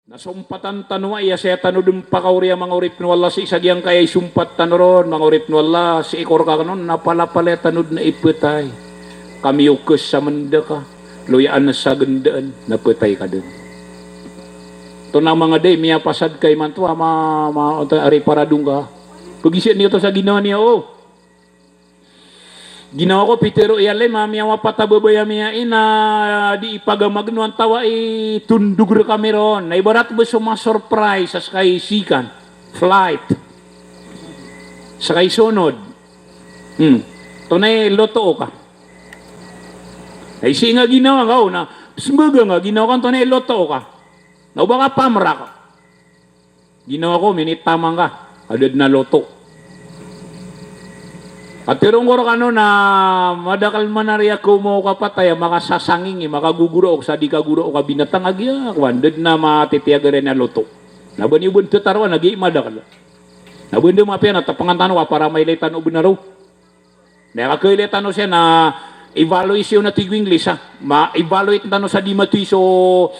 Nasumpatan tanwa iya saya tanudum pakauri mga urip no Allah si isagyang kaya sumpat tanoron mga urip no Allah si ikor ka kanon napalapale tanud na ipetay kami ukes sa menda ka luyaan na sa gendaan napetay ka dun to na mga day miya pasad kay mantua ari paradung ka pagisyan niyo to sa ginawa niya ginawa ko pitero iyale mamiya wapatababaya miya ina di ipagamagno ang tawa tundug ra kami ron na ibarat ba suma surprise sa kay sikan flight sa kay sunod to na loto ka ay si nga ginawa ka na sumbaga nga ginawa ka to na loto ka na ba ka pamra ka ginawa ko minit tamang ka adad na loto. At tirong ko kano na madakal manarya ko mo kapatay makasasanging makaguguro o sa di kaguro o kabinatang agya kwandad na matitiyaga rin na loto. Nabani ubun tatarwa nagi madakal. Nabunda mapya na tapangan tanwa para may letan ubun na raw. Nakakailetan no siya na evaluation na tigwing English ha. Ma-evaluate na no sa di matiso.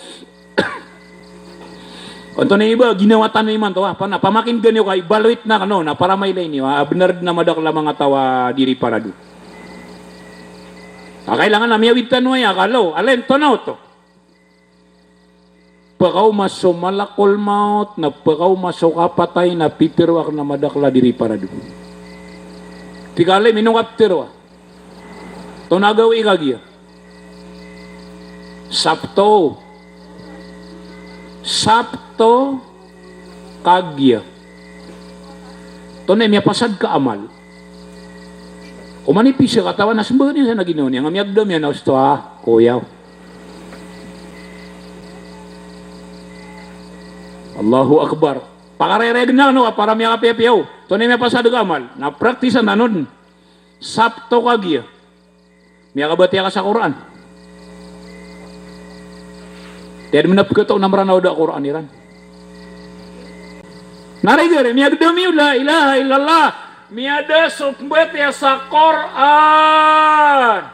Anto na iba, ginawa tanong iman to, pamakin ganyo ka, evaluate na kano, na para may line niyo, benar na madakla mga tawa diri parado. Kailangan na miyawid tanong ya, kalo, alin, tonaw to. Pakaw maso malakol maut, na pakaw maso kapatay, na pitirwak na madakla diri parado. Tikali, minong kaptirwa. Tonagaw ikagya. Sabto kagya. To na miya pasad ka amal. Umanipis siya katawan na sumbaga niya sa naginaw niya. Nga miyagdam yan na gusto kuyaw. Allahu Akbar. Pakarereg na no, para miya kapiyapiyaw. To na miya pasad ka amal. Na praktisan na nun. Sabto kagya. Miya kabati ka sa Quran. Tiada menapketau namrana udah Quran iran. Narigare miagda miula ilaha illallah miada subet ya sa Quran.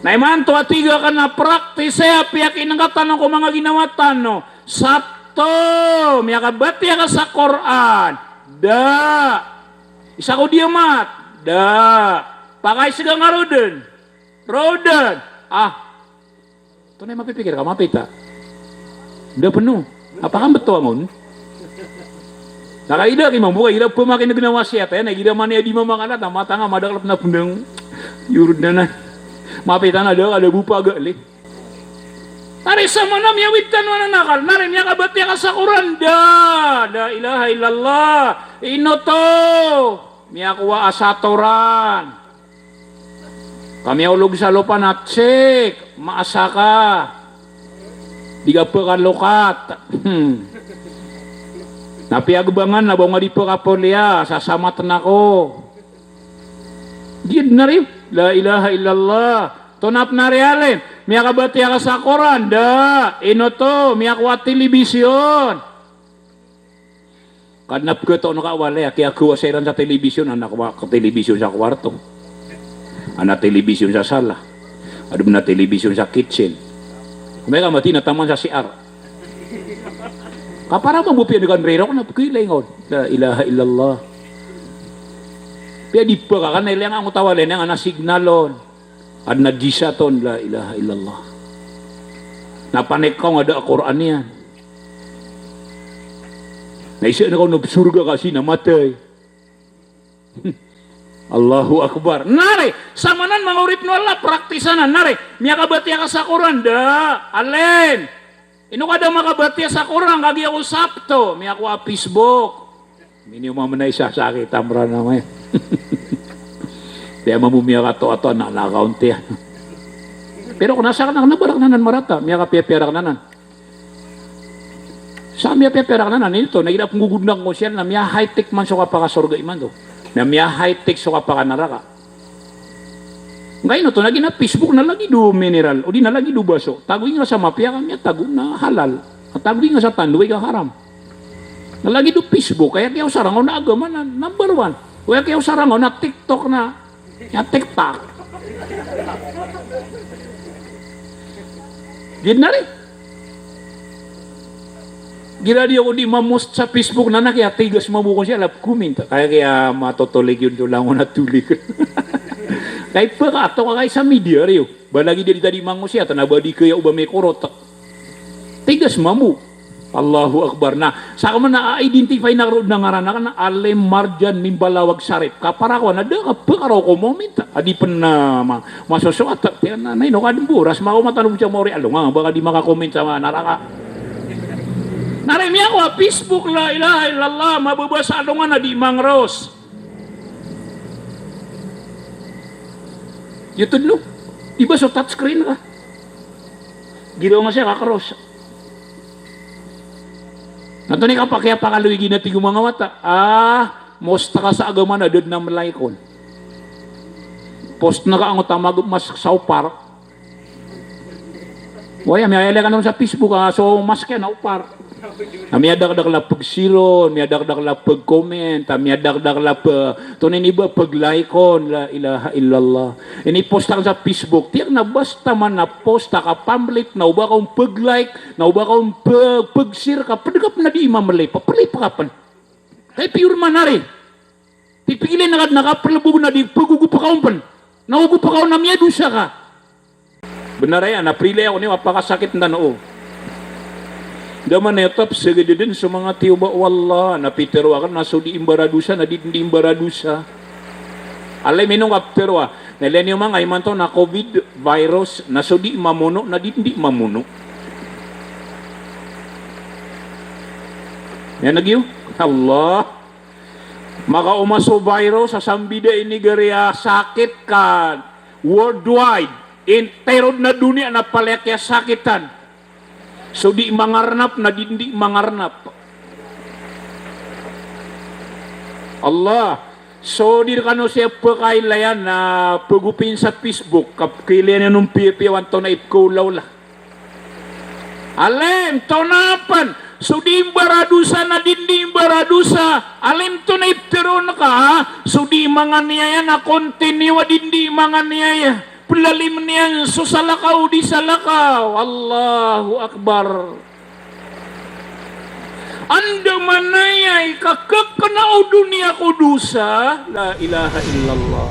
Naiman to atiga kana praktis saya piyak inangkatan ko mga ginawatan no. Sabto miakabati ka sa Quran. Da. Isa ko diamat. Da. Pakai sigang ngaroden. Roden. Ito na mapipikir ka, mapita. Udah penuh. Apakah betul ngon? Nakaida kay mamuka, ida pemakin na ginawa siya tayo, nagida man niya di mamangalat, na mata nga madaklap na pundang yurud na. Mapita na daw, ada bupa gali. Nari sama na miyawid tanwa na nakal, nari miya kabati ka sa Quran, da ilaha illallah, inoto, miya kuwa asatoran. Kami ulog sa lupa na cek, maasaka. Diga pa lokat. Napiagbangan na ba nga di pa kapolia, sasamatan ako. Gid na rin, la ilaha illallah. Tunap na realin, miya kabati ka sa Quran, da, inoto, miya kuwa telebisyon. Kadnap ko ito nakawala, kaya kuwa sa iran sa telebisyon, anak ko telebisyon sa kwarto. Ana telebisyon sa sala. Ada na telebisyon sa kitchen. Kumaya mati na taman sa CR. Kapara mabupi dengan rero na pagkilay ngon. La ilaha illallah. Pia di pa ka kanay lang ang utawalin ang ana signalon. Ad na gisaton la ilaha illallah. Napanik ko nga da Quran yan. Naisip na ko na surga kasi namatay. Allahu Akbar. Nare, samanan mga urip no Allah, praktisanan. Nare, miya kabati ka sa Quran, da. Alin. Ino ka daw makabati sa Quran, kagi ako Sabto. Miya ko Facebook. Hindi mo mamanay siya sa akin, tamra naman. Kaya mamumiya ka to na account yan. Pero kung nasa ka na, nabarak nanan marata. Miya ka piyapiyarak nanan. Sa miya piyapiyarak nanan, ito, naging apong ko siya na miya high-tech man so kapakasorga iman do. Na miya high-tech so kapakanaraka. Ngayon ito, naging na Facebook na lagi do mineral, o di na lagi do baso. Tagoy nga sa mapya kami, tago na halal. At tagoy nga sa tanduay ka haram. Na lagi do Facebook, kaya kaya sarangaw na agaman na number 1. Kaya kaya sarangaw na TikTok na, TikTok. Gid na rin. Gira dia ko di mamost sa Facebook na kaya tigas mabukon siya lap kuminta. Kaya matotolig yun doon lang ko natulig. Kahit pa ka, ato ka kay sa media rin. Balagi dia tadi mango siya, tanabadi kaya uba may korot. Tigas mamu. Allahu Akbar. Na, sa man na-identify na rood na ngaran na Alem Marjan Mimbalawag Sarip. Kapara ko, nada ka pa karaw ko mo minta. Adi pa na masusuat. Tiyan na, no, kadang buras. Mako matanong siya mo rin. Alo nga, baka di makakomment sa mga naraka. Narimi ako, Facebook la ilaha illallah. Mababasa ano nga na di mangros. YouTube no? Diba so touchscreen ka? Ginawa nga siya kakaros. Nato ni kapag kaya pakaluwi ginati yung mga mata. Mosta ka sa agama na doon na malaykon. Post na ka ang utamag mas sa upar. Waya, may ayala ka naman sa Facebook so mas kaya na upar. May adag-dag la pag-siron, may adag-dag la pag-comment, may adag-dag la tunin iba pag-likeon, la ilaha illallah. Ini-posta ka sa Facebook, tiyak na basta man na posta ka, pamlit, na uba kang pag-like, na uba kang pag-share ka, padagap na di imamalay pa, palay pa kapan. Kaya pure man na rin. Pipigilin na nakapalabog na di pagugo pa kaumpan. Naugo pa kaun na miya dusa ka. Benar yan, naprilay ako niyo, apakasakit na noo. Daman etap segede din sa mga tiuba wallah napitero akan naso di imbaradusa na di imbaradusa. Alay minong kapterwa nelen yung mga iman to na COVID virus naso di mamuno na di mamuno. Yan nagyo Allah maka umaso virus sa sambida ini gariya sakit kan worldwide interod na dunia na palekya sakitan. So di mangarnap na di mangarnap. Allah. So di kano siya pagkailayan na pagupin sa Facebook kapkilian nung pipiwan to na ipkulaw la. Alem to napan. So di imbaradusa na di imbaradusa. Alem to na ipteron ka. So di mga niyaya na continue di mga niyaya. Pulalim niyan so salakaw di salakaw. Allahu Akbar. Anda manayay kakakanaw dunia kudusa. La ilaha illallah.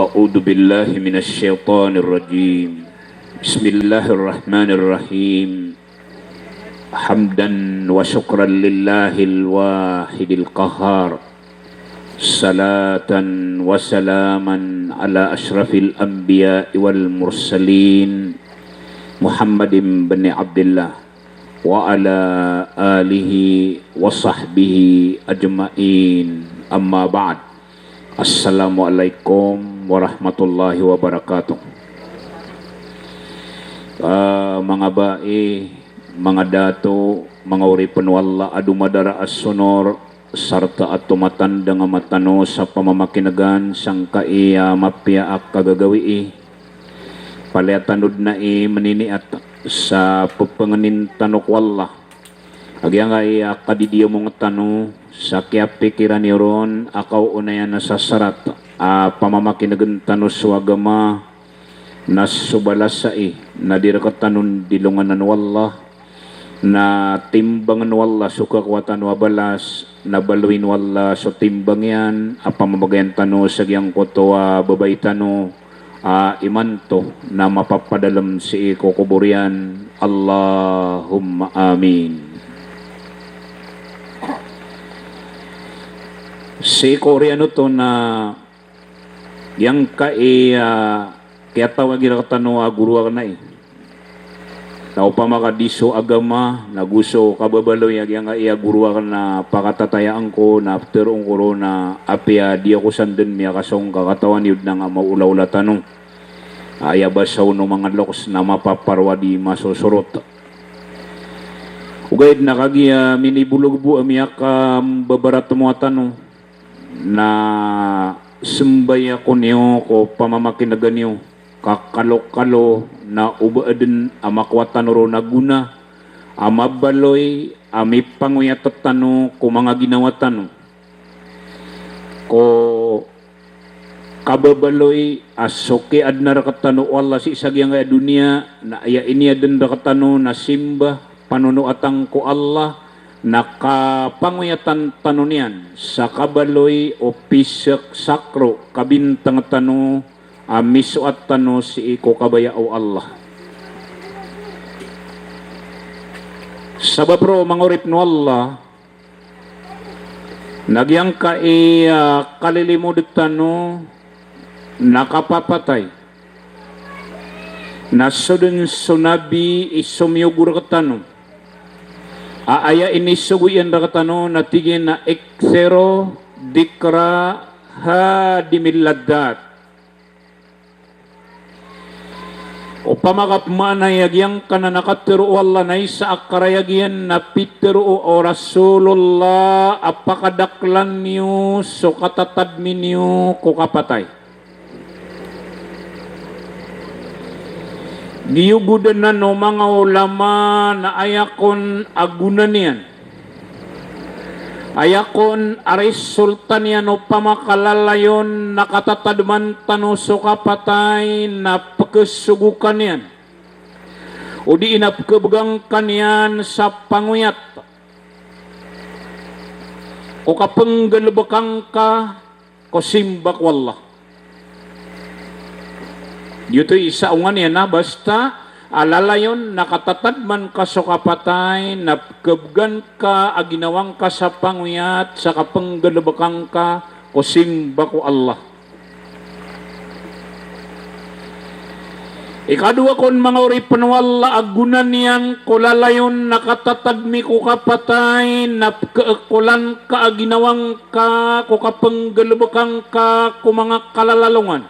A'udhu billahi minasyaitanir rajim. Bismillahirrahmanirrahim. Hamdan wa syukran lillahil wahidil qahar. Salatan wa salaman ala ashrafil anbiya wal mursalin Muhammadin bin Abdullah wa ala alihi wa sahbihi ajma'in amma ba'd. Assalamualaikum warahmatullahi wabarakatuh. Mga bae, mga dato, mga uripan wala adumadara as-sonor sarta at tumatanda nga matano sa pamamakinagan sang kaiya mapiaak kagagawi paliatanod na maniniat sa pagpanganin tanok wala agya nga kadidiyo mong tano sa kaya pikiran niron akaw unayan na sa sarat pamamakinagan tano swagama nas subalas sa na dirakatanon dilunganan wala na timbangan wala suka kwatan wabalas na baluin wala so timbang yan apamamagayan tano sa giyang koto babay tano imanto na mapapadalam si kukuburian Allahumma amin. Si Koreano to na yang kaya tawagin ka tano guru na Tao pa makadiso agama, naguso kababaloy yang iya guruwa na pakatatayaan ko na after ang corona apya di ako sandun miya kasong kakatawan yun na nga maulaw tanong. Aya basaw no mga loks na mapaparwa di masusurot. Ugayad na kagiya minibulog bu amiyak babarat mo tanong na sumbaya ko niyo ko pamamakin niyo. Kakalo-kalo na ubaadin amakwatan ro na guna amabaloy ami panguyat tano ko mga ginawa tano ko kababaloy asoke adna rakatano Allah si isagyang nga dunia na aya ini adan rakatano na simba panunuatang ko Allah nakapanguyatan tanunian sa kabaloy o pisak sakro kabintang tano misuat tano si iko kabaya o Allah. Sabab ro mangurip no Allah nagyang ka kalilimudit tano nakapapatay nasudun sunabi isumyugur katano aaya ini suguyan rakatano natigin na eksero dikra ha dimiladat o pamakapmanay agyang kananakatero Allah na isa akarayagyan na pitero o Rasulullah apakadaklan niyo so katatadmin niyo kukapatay. Giyugudan na no mga ulama na ayakon agunan niyan. Ayakon aresultan niya no pamakalalayon nakatatadman tano so kapatay na pagkasugukan niyan. O di inapkabagang kanyan sa panguyat. O kapanggalabakang ka ko simbak wallah. Dito isa ungan yan na basta alalayon nakatatadman ka so kapatay napkabgan ka aginawang ka sa panguyat sa kapanggalabakang ka o simba ko Allah. Ikadua kon mga uripan wala agunan niyan kulalayon nakatatadmi ko kapatay napkaakulan ka aginawang ka ko kapanggalabakang ka ko mga kalalalungan.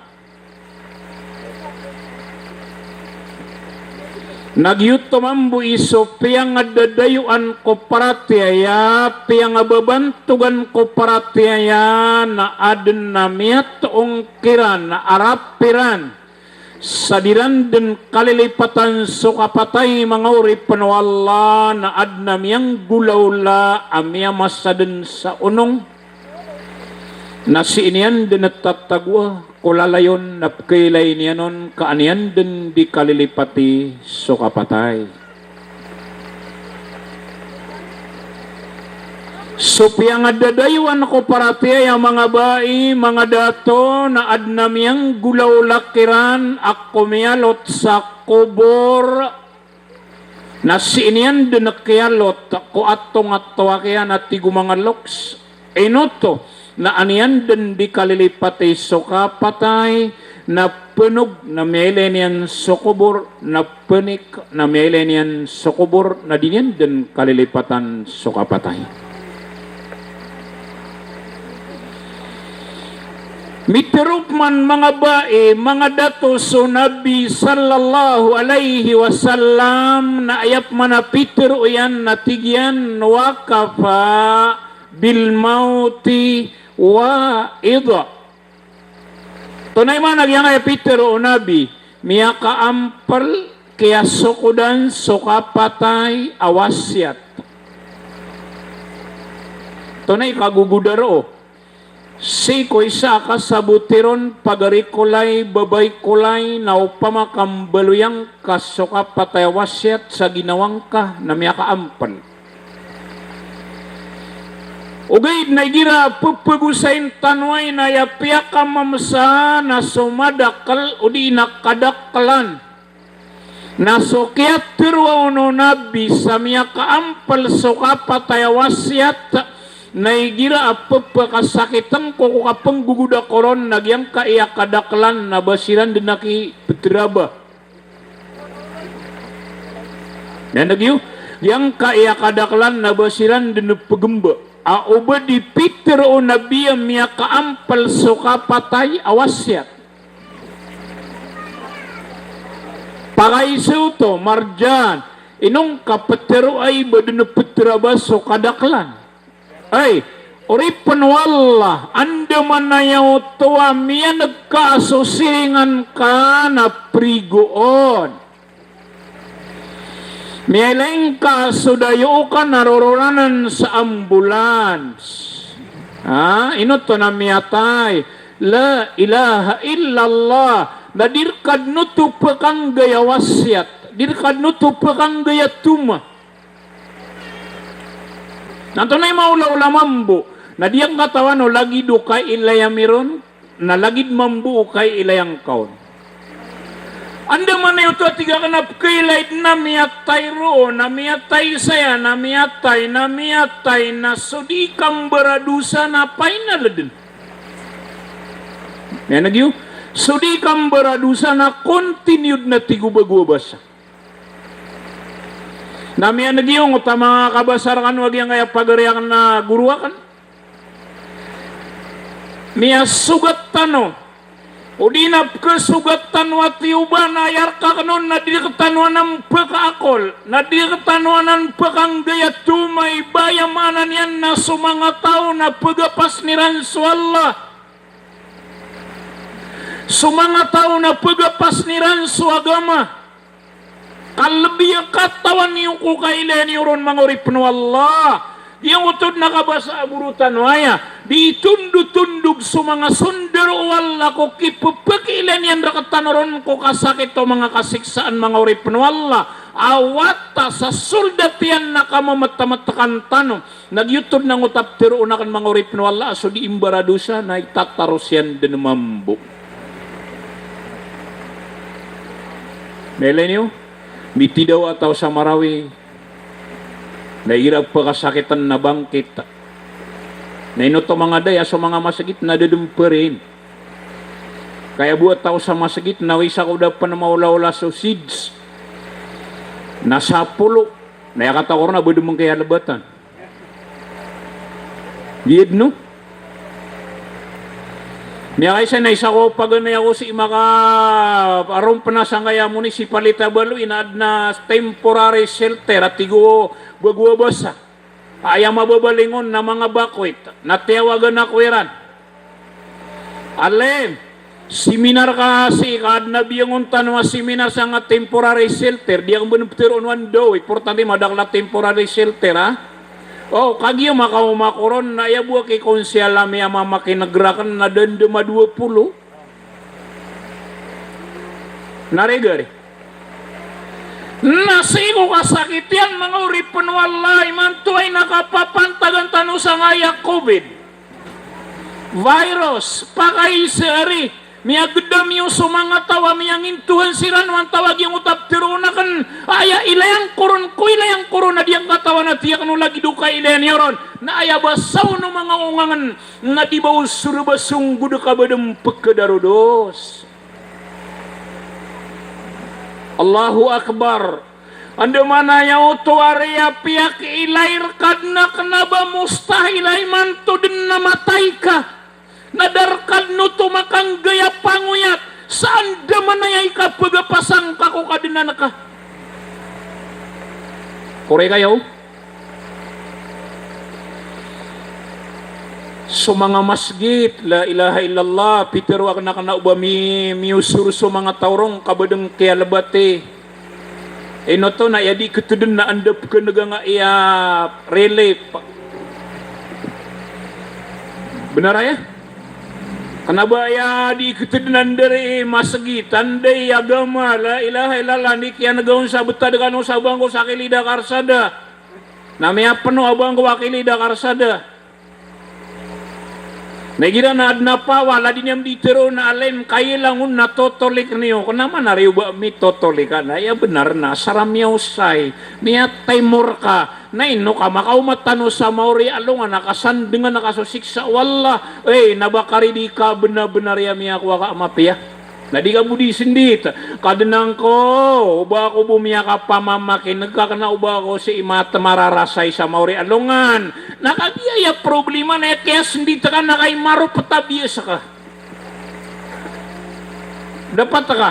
Nagyutomambu iso piyang adadayuan ko paratiaya piyang ababantugan ko paratiaya na aden na miyatoong kiran na arapiran sadiran den kalilipatan so kapatay mga uripan wala na adna miyang gulawla amya masaden sa unong na si inian den natatagwa kulalayon napkailay niyanon kaanian den di kalilipati so kapatay. So piyang adadayuan ko parati ang mga bai, mga dato na adnamyang gulaw lakiran ako miyalot sa kubor na si inian den nakiyalot ko atong atwa kaya nati gumangalok enoto na anian den di kalilipati so kapatay na penog na millennian sokobor na penik na millennian sokobor na dinyan den kalilipatan so kapatay. Mitirup man mga bae, mga dato so Nabi sallallahu alaihi wasallam na ayap manapitiro yan natigyan wakafa bil mauti wa idha. Tunay man nagyang ay pitero o Nabi, miya kaampal kaya sukudan sukapatay awasyat. Tunay kagugudaro. Si ko isa kasabutiron pagarikulay babay kulay na upamakambaluyang kasukapatay awasyat sa ginawang ka na miya kaampal. Ugay na gira pupugusain tanway na yapya ka mamsa na sumadakal o di nakadakalan na sukyat pero no Nabi sa miya kaampal sukapatay awasyat na igira apapakasakitan ko kapang guguda koron nagyang kaiya kadaklan na basiran din naki petraba. Dan nagyo, yang kaiya kadaklan na basiran din pagemba. Auba di Peter o Nabi miya kaampal sukapatay awasyat. Pakaiso to, marjan, inong kapatero ay badana petraba sukadaklan. Ay, uripan wala, anda manayaw tuwa miya nagkaasusingan ka na prigoon. Miyaling ka sudayo ka narororanan sa ambulans. Ino to na miyatay. la ilaha illallah. Na dirkad nutu pekang gaya wasiat, dirkad nutu pekang gaya tuma. Nanto na maula-ula mambu. Na diyang katawan o lagi dukay ilayamiron, na lagid mambu kay ilayang kaon. Anda mana ito tiga kanap kailay na miyatay roon, na miyatay saya, na miyatay, na sudikang beradusa na painaladin. Yan nagyo, sudikang beradusa na continued na tigubagubasa. Nami yan nagyo, nguta mga kabasar kan, wag yung kaya pagariakan na guruakan. Miya sugat tano, o dinap ka sugatan wati uba na ayar ka kanon na di katanuan ng pagkaakol, na di katanuan ng pagkang gaya tumay bayamanan yan na sumanga tao na pagapas ni Ransu Allah. Sumanga tao na pagapas ni Ransu agama. Kalbi ang katawan niyo ko kailan niyo ron mangurip no Allah. Yang utod nakabasa burutan waya, ditundug-tundug sa mga sundar wala ko kipupakilan yan rakatanoron ko kasakit o mga kasiksaan mga urip wala. Awata sa soldat yan nakamamatamatakan tanong. Nagyutod ng utap tiro unakan mga urip wala, so di imbaradusa na itataros yan din mambu. Nailan niyo? Miti daw ataw sa Marawi. Nairap pagkasakitan na bangkit. Nainuto mga daya sa mga masakit na dadumperin. Kaya buat tao sa masakit na wisa ko daw pa na maula-ula sa seeds. Nasa pulo. Nayakata ko na budumong kaya labatan. Diid no? Niya kaysa na isa ko paganay ako si maka aron pa na sa kaya municipalita balo inaad na temporary shelter at tigo bagwabasa. Ayaw mababalingon na mga bakwit na tiyawagan na kweran. Alem, seminar ka si kad na biyang untan wa seminar sa nga temporary shelter di ang benuptiron wan do importante madakla temporary shelter ha. Oh, kagyo makaumakoron na yabuwa kay konsyal na may mamakinagrakan na dandama 20. Narigari. Nasiko kasakit yan mga uripon walay man to ay nakapapantagan tano sa ngaya COVID. Virus, pakaisari. Miyagdam yung sumanga tawa miyang intuhan siran wan tawag yung utap tiruna kan aya ilayang koron na diyang katawan na tiyak no lagi duka ilayan yoron na aya basaw no mga ungangan na dibaw surubasung gudu kabadam pagkadarudos. Allahu Akbar. Anda mana yaw to area piyak ilair kadna kenaba mustahilay manto din namatay ka. Nadarkad no tumakang gaya panguyat saan daman na yay ka pagapasang kako kadinan ka. Kore kayo? So mga masjid, la ilaha illallah, pitero ak na kanauba miusur so mga taurong kabadang kaya labate. No to na yadi ketudun na andap ka naga iya relay. Benar ya? Kenapa ya di ketudunan dari masjid tandai agama la ilaha illallah ni kian nagaun sabeta dengan sabang ko sakili da karsada. Namanya penuh abang ko wakili da karsada. Nagira na adna pa wala din yung ditero na alem kailangun na totolik niyo. Kenapa nariyo ba mi totolikan? Ya benar na saramyaw say. Miya taymor ka. Naino ka makaumatano sa mauri alungan nakasandengan nakasosiksa wala nabakari di ka benar-benar ya miya kuwa ka amapya na di ka budi sindit kadenang ko uba ko bumiya ka pamamakin nagkakana uba ko si imata mararasay sa mauri alungan nakagiyaya problema na kaya sindit ka na kay maro patabiyasa ka dapat ka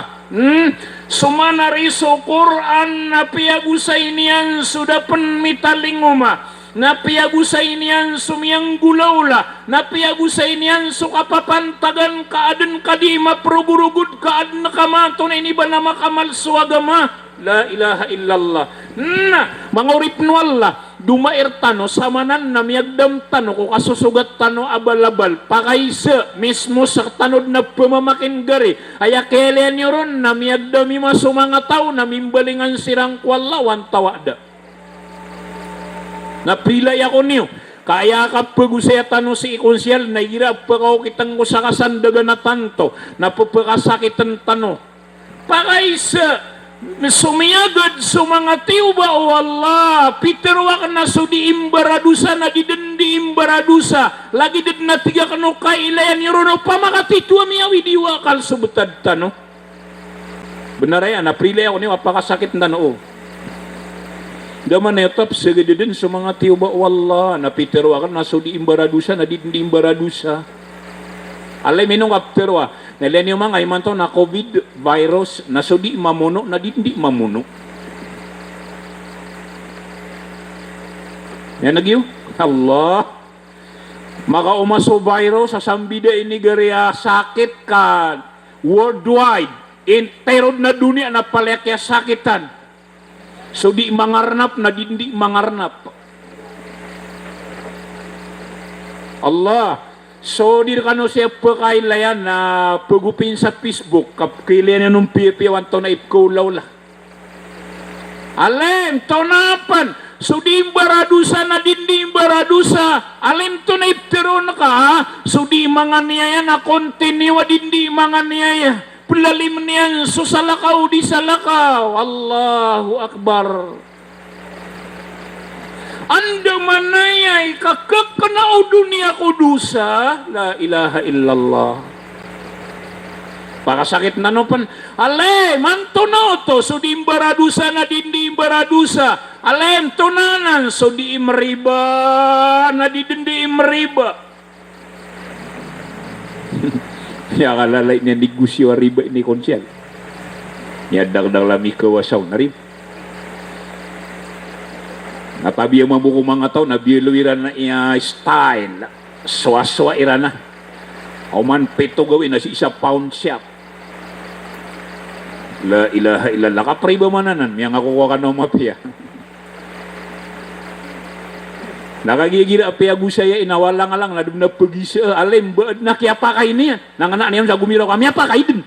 sumanari so Quran na piyagusay niyan sudah penmitalinguma na piyagusay niyan sumiyang gulawla na piyagusay niyan so kapapantagan kaadan kadima progurugud kaadan nakamato na iniba na makamal suagama la ilaha illallah na mga urip nwalla dumair tano samanan na miyagdam tano ko kasusugat tano abalabal pakaysa mismo sa tanod na pamamakin gari aya kailan nyo ron na miyagdami masumanga tao na mimbalingan sirang kwalawan tawada na pilay ako niyo kaya kapag usaya tano si ikonsyal na hirap pakaw kitang ko sa kasandagan na tanto na papakasakitan tano pakaysa sumiyagad sa mga tiuba o Allah pitirwa ka na so di imbaradusa na di imbaradusa lagi din na tiga kano kailayan nirono pamakatitwa miyawi diwakal subutad tano benar ya na prilay ako niyo apakasakit na noo daman na yotap sagad din sa mga tiuba o Allah na pitirwa ka na so di imbaradusa na di imbaradusa alay minong kapirwa nelen yung mga iman to na COVID virus na so di mamuno na di mamuno. Yan nagyo? Allah. Maka umaso virus sa sambida ini gariya sakit ka worldwide in terod na dunia na palekya sakitan. So di mangarnap na di mangarnap. Allah. So, di kano siya pagkailayan na pagupin sa Facebook kapkailan nung pipiwan to na ipkulaw la. Alim, to napan. So, di imbaradusa na di imbaradusa. Alim to na iptiron ka ha. So, di mga niyaya na kontinuwa di mga niyaya. Pulalim niyan so salakaw di salakaw. Allahu Akbar. Anda manayay kakakanaw dunia kudusa la ilaha illallah pakasakit na no pan ale manto no to so di imbaradusa na dindi imbaradusa alem tunanan so di imriba na dindi imriba ya kalalay niya negosyo riba ini konsyal ya dagdag lami kawasaw na rin natabi ang mabuko mga tao, nabiluwiran na iya style. Swa-swa ira na. O man peto gawin na si isa pound shop. La ilaha illallah. Kapray ba mananan? Miyang ako ka na umapya. Nakagigira apya gusaya inawala nga lang. Nadum na pagisa. Alim, baad na kaya pa kayo niya. Nanganak niya sa gumiraw kami. Apa kayo din?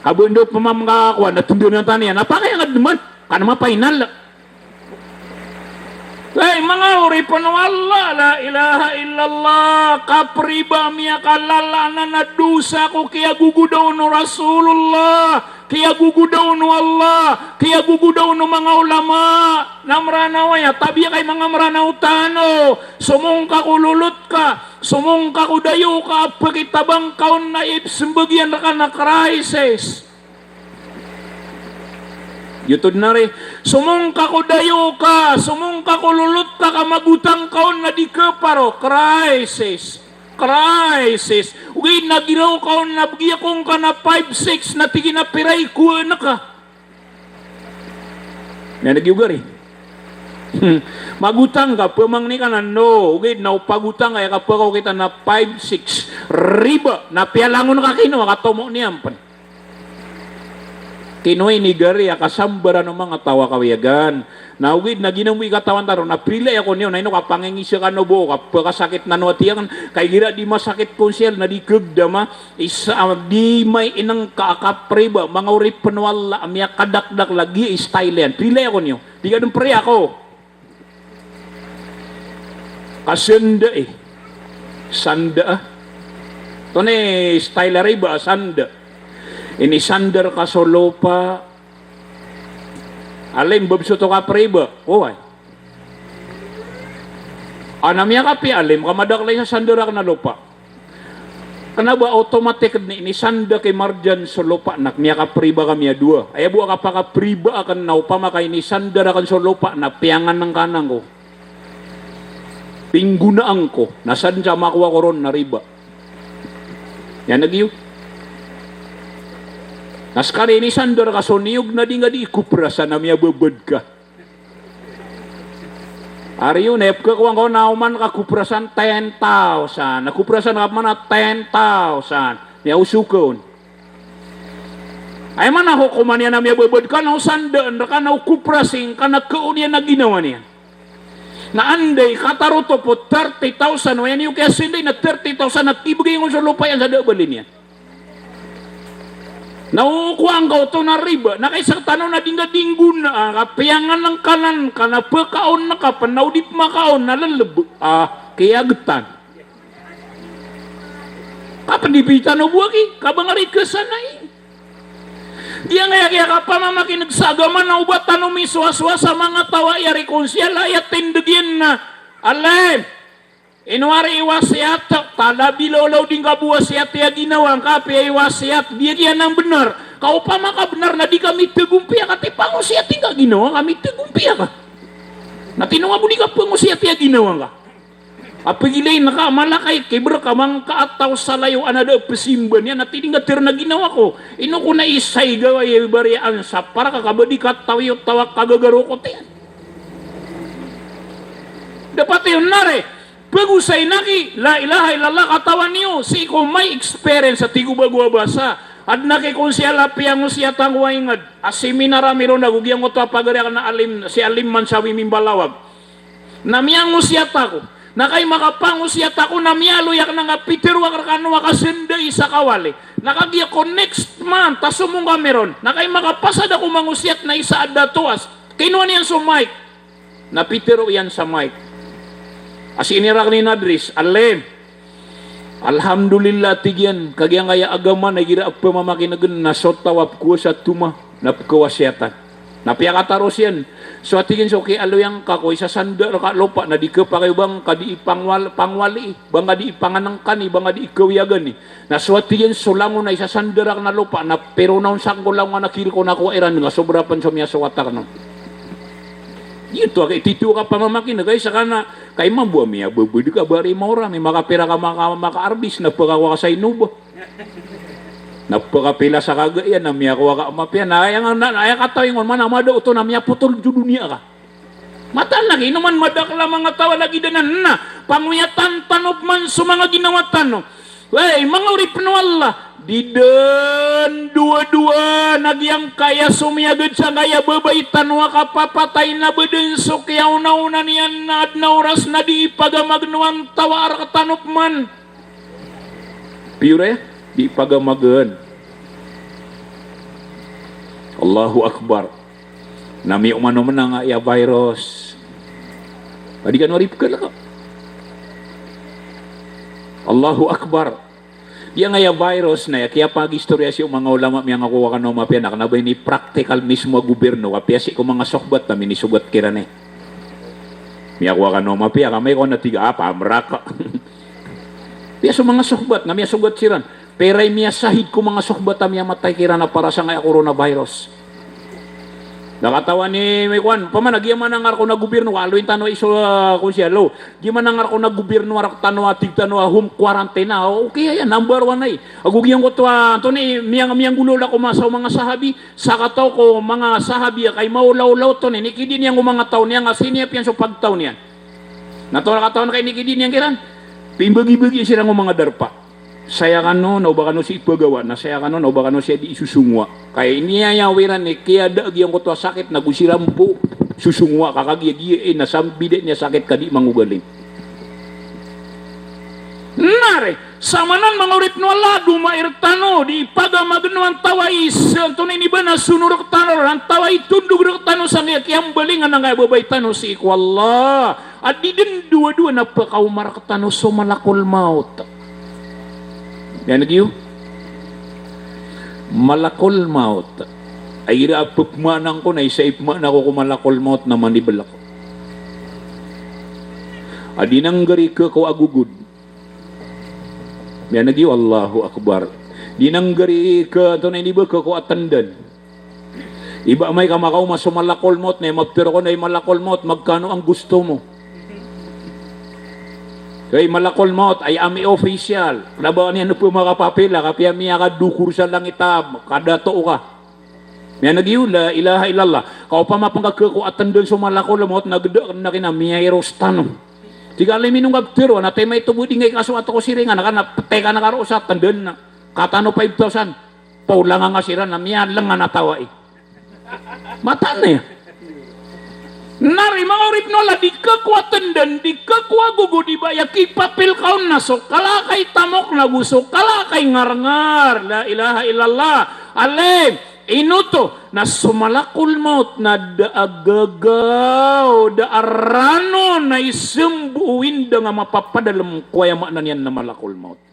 Kabundo pamamakakuan. Natundo na taniya. Napakaya nga duman. Kanama painal. Hey, mga uri po ng Allah, la ilaha illallah, kapriba miya kalala na dusa ko, kaya gugudaw no Rasulullah, kaya gugudaw no Allah, kaya gugudaw no mga ulama, na maranawaya, tabi kay mga maranaw tano, sumungka ko lulot ka, sumungka ko dayo ka, pakitabang kaon na ipsimbagyan ka na crisis. Yutod na rin, sumungka ko dayo ka, sumungka ko lulot ka, kamagutang kaon na di ka paro, crisis, crisis. Uy, nagiraw kaon na bigya kong ka na 5-6 na tigi na piray ko na ka. Yan nagyugar eh. Magutang ka, pamang ni ka na no, uy, naupagutang kaya kapagaw kita na 5-6, riba, na pialangon ka kino, katomo niyam pan. Kinoy ni gari akasambara ng mga tawa kawiyagan. Naugid na ginawi katawan taro na prilay ako niyo na ino kapangingisa ka no bo kapakasakit na no atiyan kay gira di masakit konsyel na di kegdama isa di may inang kaakapriba mga uri penwala amya kadakdak lagi style yan. Prilay ako niyo. Di ka dun pre ako. Kasenda eh. Sanda ah. Ito na style riba sanda. Ini sandar ka solopa. Alim babso to ka preba. Oy. Anamya ka pi alim kamadaklay sa sandar ka na lupa. Kana ba automatic ni sanda kay marjan solopa nak miya ka preba kami dua. Ay buwa ka pa ka preba akan naupa makay ni sandar akan solopa na piangan ng kanang ko. Pinggunaan ko. Nasan sa makuha ko ron na riba. Yan nagyo. Naskari ni sandar ka so niyog na di nga di ikuprasa na miya babad ka. Ari yun, ka kung ako nauman ka kuprasan 10,000. Nakuprasan ka man na 10,000. Miya usukon. Ay man ako kuman yan na miya babad ka na usandaan ka na ukuprasing ka na kaun yan na ginawa niya. Na anday kataruto po 30,000 wayan yung kaya sinday na 30,000 at ibigay yung sa lupa yan sa dabalin yan. Naukuha ang to na riba, na kaisang tanong na dinga-dinggun na, kapiyangan ng kanan ka, na pagkaon na ka, panaudip makaon, nalalab, kaya getan. Kapandipitan o buwagi, kabangari ka sanay. Diyan kaya ka pamamakin nagsagama na ubat tanong miswa-swa sa mga tawa, yari konsyal, ayat tindagyan na, alam, inuwari iwasiyat, tada bilolaw din kabuwasiyat ya ginawang kapi iwasiyat, dia nang benar. Kau pa maka benar na di kami tegumpiya ka, ti pangusiyat ka ginawa kami tegumpiya ka. Na tinunga mo di ka pangusiyat ya ginawang ka. Apagilay na ka, malakay, kibra ka, mang kaataw sa layo, anada pesimban yan, at tingatir na ginawa ko. Ino ko na isay gawa, ibariaan sa para kakabadi ka, tawiyot tawak kagagaro ko tiyan. Dapat yun nare, pag-usay naki, la ilaha illallah katawan niyo, si ko may experience sa tigo bagwa basa, at naki kung siya lapiyang siya tangwa ingad, asiminara meron na, gugyang ko to apagariak na alim, si alim man sabi mimbalawag, namiyang siya tako, na kay makapangusyat ako na miyaluyak na nga pitirwak kanwa kasenday sa kawali. Nakagya ko next month, tasumong kameron. Na kay makapasad ako mangusyat na isa adda tuas. Kinuha niyan sa mic. Napitiro yan sa mic. As inirak ni Nadris, alim. Alhamdulillah tigyan. Kagyang kaya agaman na gira pamamakinagin na sotawap ko sa tuma na kawasyatan. Napiyakataros yan. So atigin so kay aloyang kakoy sa sandar ka lupa na di ka pa kayo bang kadi pangwali bang kadi ipanganang kani bang kadi ikawiyagan ni. Na so atigin so langon na isa sandar na lupa na pero naun sangko lang nga nakiri ko na ko iran nga sobra pan sa miya sa watak no. Ito kay tito ka pamamakin na kay saka na kay mabuha miya bubudi ka bari maura may makapira ka makaarbis na pagkawa ka sa inuba. Napakapila sa kagaya na miya kuwa ka amapya na ay katawin mo man amado ito na miya putol ju dunia ka matan lagi naman madakla mga tawa lagi danan na panguyatan tanop man sa mga ginawatan no wey mga urip no Allah didan dua-dua nagyang kaya sumiyagad sa kaya babaitan wa kapapatay na bedeng so kyaw na niyan na adna oras na di ipagamagnuan tawa ar katanop man pure di pagamagan. Allahu Akbar. Nami umano man nga ya virus. Padi kan warip ka lang. Allahu Akbar. Yang nga ya virus na ya kaya pag-istorya si mga ulama miya nga kuwa ka no mapya nakanabay ni practical mismo gobyerno kapya si ko mga sokbat na minisugat kira ni. Miya kuwa ka no mapya kamay ko na tiga apa meraka. Piya so mga sokbat na miya sugat siran. Peray miya sahid ko mga sukbata miya matay kira na para sa nga coronavirus. Nakatawa ni Mekwan, paman nagyaman ang arko na gobyerno, aloy tanwa iso konsyalo. Giman ang arko na gobyerno arak tanwa tigtanwa home quarantine. Okay yan, number 1 ay. Agugyan ko to to ni miyang gulula ko sa mga sahabi, sa kataw ko mga sahabi kay maulaw-law to ni nikidin yang mga taon niya nga siniyap yan so pagtaw niyan. Nato nakataon kay nikidin yang kiran. Pimbagi-bagi sila ng mga darpa. Saya kano na baka no si ipagawa na saya kano na baka no siya di isusungwa kaya iniyayawiran ni kaya dagyang ko to sakit na gusirampo susungwa kakagiyagi na sambide niya sakit kadi mangugaling nare samanan mga urip no Allah dumairtano di pagamagno ang tawais tunay ni ba na sunurok tano ang tawai tundug rok tano sa niya kiyang balingan nga babay tano si iku Allah at di din dua-dua na pakaumarak tano so malakol maut. Yan nagyo malakol maut ay ira pagmanang ko na isa ipman ako kumalakol maut na manibalak adinang gari ka ko agugud yan nagyo Allahu Akbar dinang gari ka ito na iniba ka ko atandan iba may kamakaw masumalakol maut na mapiro ko na malakol maut magkano ang gusto mo kay malakol maut ay ami official. Labawan niya no po makapapila kapya miya ka dukur sa langit kada too ka. Miya nagyo la ilaha illallah. Kau pa mapangkako atandon sa malakol maut nagda na kina miya irostano. Tiga minung gabtero na tay may tubudi ngay kaso ato ko siringa na kana teka na karo sa tandon na katano 5,000. Paulang nga sira na miya lang nga natawa eh. Mata na. Nari mangurip nola di kekuatan dan di kekuagugu di bayaki papil kaun nasok kalakai tamok nagusok kalakai ngar-ngar la ilaha illallah alim inuto na sumalakul maut na daagagaw daarano na isembuin dengan mapapadalam kuya maknan yan na malakul maut.